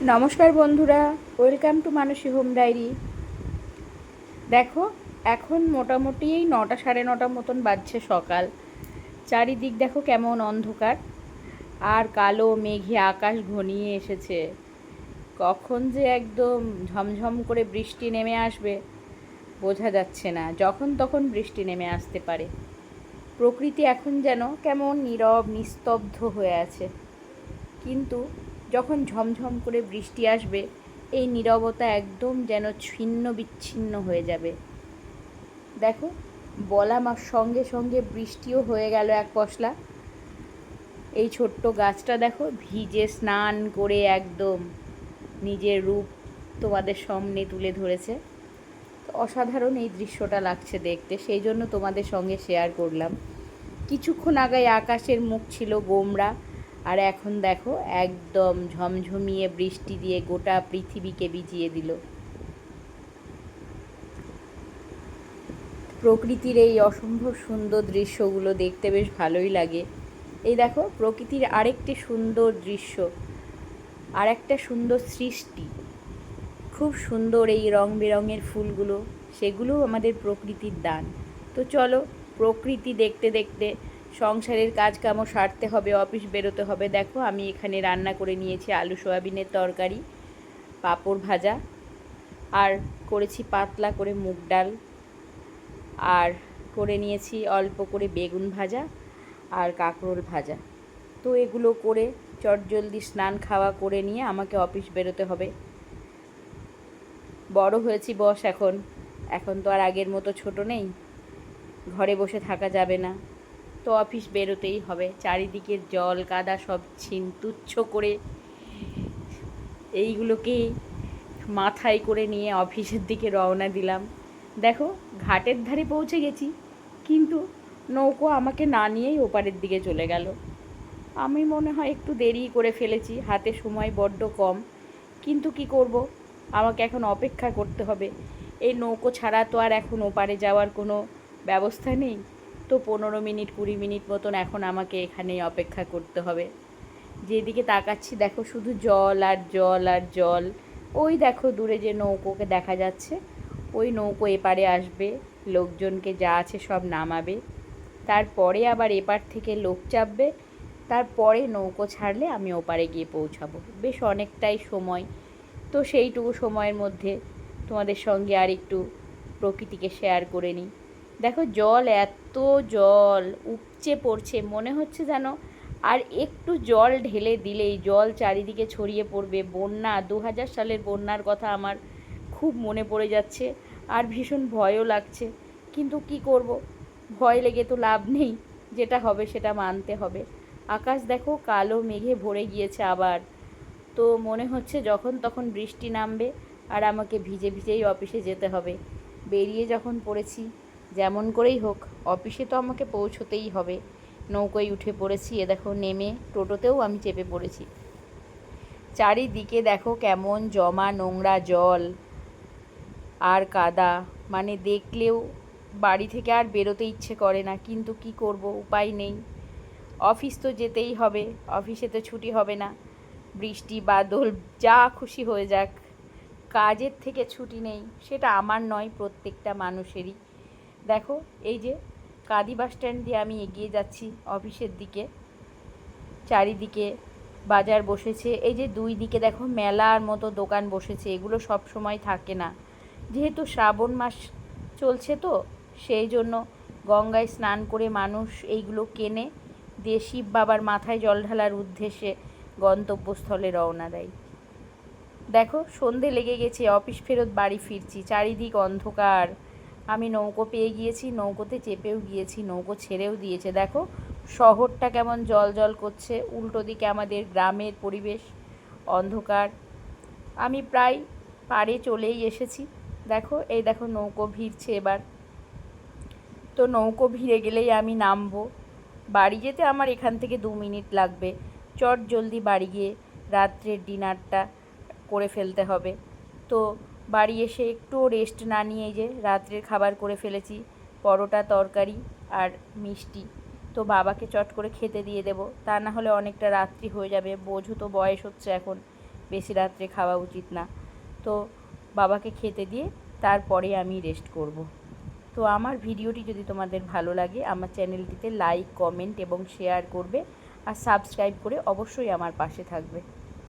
নমস্কার বন্ধুরা, welcome to Manasi home diary. দেখো, এখন মোটামুটি এই 9টা সাড়ে 9টার মতন বাজছে সকাল। চারিদিক দেখো কেমন অন্ধকার আর কালো মেঘে আকাশ ঘনিয়ে এসেছে। কখন যে একদম ঝমঝম করে বৃষ্টি নেমে আসবে বোঝা যাচ্ছে না, যখন তখন বৃষ্টি নেমে আসতে পারে। প্রকৃতি এখন যেন কেমন নীরব নিস্তব্ধ হয়ে আছে, কিন্তু যখন ঝমঝম করে বৃষ্টি আসবে এই নীরবতা একদম যেন ছিন্ন বিচ্ছিন্ন হয়ে যাবে। দেখো, বলা সঙ্গে সঙ্গে বৃষ্টিও হয়ে গেল এক পশলা। এই ছোট্ট গাছটা দেখো ভিজে স্নান করে একদম নিজের রূপ তোমাদের সামনে তুলে ধরেছে। অসাধারণ এই দৃশ্যটা লাগছে দেখতে, সেই জন্য তোমাদের সঙ্গে শেয়ার করলাম। কিছুক্ষণ আগে আকাশের মুখ ছিল গোমড়া, আর এখন দেখো একদম ঝমঝমিয়ে বৃষ্টি দিয়ে গোটা পৃথিবীকে ভিজিয়ে দিল। প্রকৃতির এই অসম্ভব সুন্দর দৃশ্যগুলো দেখতে বেশ ভালোই লাগে। এই দেখো প্রকৃতির আরেকটি সুন্দর দৃশ্য, আর একটা সুন্দর সৃষ্টি, খুব সুন্দর এই রং বেরঙের ফুলগুলো, সেগুলোও আমাদের প্রকৃতির দান। তো চলো, প্রকৃতি দেখতে দেখতে সংসারের কাজকামও সারতে হবে, অফিস বেরোতে হবে। দেখো আমি এখানে রান্না করে নিয়েছি আলু সয়াবিনের তরকারি, পাঁপড় ভাজা, আর করেছি পাতলা করে মুগ ডাল, আর করে নিয়েছি অল্প করে বেগুন ভাজা আর কাঁকরোল ভাজা। তো এগুলো করে চটজলদি স্নান খাওয়া করে নিয়ে আমাকে অফিস বেরোতে হবে। বড় হয়েছি বস, এখন এখন তো আর আগের মতো ছোট নেই, ঘরে বসে থাকা যাবে না, তো অফিস বেরোতেই হবে। চারিদিকের জল কাদা সব তুচ্ছ করে এইগুলোকে মাথায় করে নিয়ে অফিসের দিকে রওনা দিলাম। দেখো ঘাটের ধারে পৌঁছে গেছি, কিন্তু নৌকো আমাকে না নিয়েই ওপারের দিকে চলে গেল। আমি মনে হয় একটু দেরি করে ফেলেছি, হাতে সময় বড্ড কম, কিন্তু কি করব, আমাকে এখন অপেক্ষা করতে হবে। এই নৌকো ছাড়া তো আর এখন ওপারে যাওয়ার কোনো ব্যবস্থা নেই। তো 15 মিনিট 20 মিনিট মতন এখন আমাকে এখানেই অপেক্ষা করতে হবে। যেদিকে তাকাচ্ছি দেখো শুধু জল আর জল আর জল। ওই দেখো দূরে যে নৌকোকে দেখা যাচ্ছে, ওই নৌকো এপারে আসবে, লোকজনকে যা আছে সব নামাবে, তারপরে আবার এপার থেকে লোক চাপবে, তারপরে নৌকো ছাড়লে আমি ওপারে গিয়ে পৌঁছাবো। বেশ অনেকটাই সময়। তো সেইটুকু সময়ের মধ্যে তোমাদের সঙ্গে আর একটু প্রকৃতিকে শেয়ার করে নিই। দেখো জল, এত জল উপচে পড়ছে, মনে হচ্ছে যেন আর একটু জল ঢেলে দিলেই জল চারিদিকে ছড়িয়ে পড়বে। বন্যা, 2000 সালের বন্যার কথা আমার খুব মনে পড়ে যাচ্ছে, আর ভীষণ ভয়ও লাগছে। কিন্তু কি করব, ভয় লেগে তো লাভ নেই, যেটা হবে সেটা মানতে হবে। আকাশ দেখো কালো মেঘে ভরে গিয়েছে আবার। তো মনে হচ্ছে যখন তখন বৃষ্টি নামবে, আর আমাকে ভিজে ভিজেই অফিসে যেতে হবে। বেরিয়ে যখন পড়েছি, যেমন করেই হোক অফিসে তো আমাকে পৌঁছতেই হবে। নৌকোয় উঠে পড়েছি, এ দেখো নেমে টোটোতেও আমি চেপে পড়েছি। চারিদিকে দেখো কেমন জমা নোংরা জল আর কাদা, মানে দেখলেও বাড়ি থেকে আর বেরোতে ইচ্ছে করে না, কিন্তু কি করব, উপায় নেই। অফিস তো যেতেই হবে, অফিসে তো ছুটি হবে না। বৃষ্টি বাদল যা খুশি হয়ে যাক, কাজের থেকে ছুটি নেই, সেটা আমার নয়, প্রত্যেকটা মানুষেরই। দেখো এই যে কাঁদি বাস স্ট্যান্ড দিয়ে আমি এগিয়ে যাচ্ছি অফিসের দিকে। চারিদিকে বাজার বসেছে, এই যে দুই দিকে দেখো মেলার মতো দোকান বসেছে, এগুলো সব সময় থাকে না। যেহেতু শ্রাবণ মাস চলছে, তো সেই জন্য গঙ্গায় স্নান করে মানুষ এইগুলো কেনে, দিয়ে শিব বাবার মাথায় জল ঢালার উদ্দেশ্যে গন্তব্যস্থলে রওনা দেয়। দেখো সন্ধে লেগে গেছে, অফিস ফেরত বাড়ি ফিরছি, চারিদিক অন্ধকার। আমি নৌকো পেয়ে গিয়েছি, নৌকোতে চেপেও গিয়েছি, নৌকো ছেড়েও দিয়েছে। দেখো শহরটা কেমন জল জল করছে, উল্টো দিকে আমাদের গ্রামের পরিবেশ, অন্ধকার। আমি প্রায় পাড়ে চলেই এসেছি। দেখো এই দেখো নৌকো ভিড়ছে এবার। তো নৌকো ভিড়ে গেলেই আমি নামবো। বাড়ি যেতে আমার এখান থেকে 2 মিনিট লাগবে। চট জলদি বাড়ি গিয়ে রাত্রের ডিনারটা করে ফেলতে হবে। তো বাড়ি এসে একটুও রেস্ট না নিয়ে যে রাত্রের খাবার করে ফেলেছি, পরোটা তরকারি আর মিষ্টি। তো বাবাকে চট করে খেতে দিয়ে দেবো, তা না হলে অনেকটা রাত্রি হয়ে যাবে। বোঝো তো বয়স হচ্ছে এখন, বেশি রাত্রে খাওয়া উচিত না। তো বাবাকে খেতে দিয়ে তারপরে আমি রেস্ট করব। তো আমার ভিডিওটি যদি তোমাদের ভালো লাগে আমার চ্যানেলটিতে লাইক, কমেন্ট এবং শেয়ার করবে, আর সাবস্ক্রাইব করে অবশ্যই আমার পাশে থাকবে।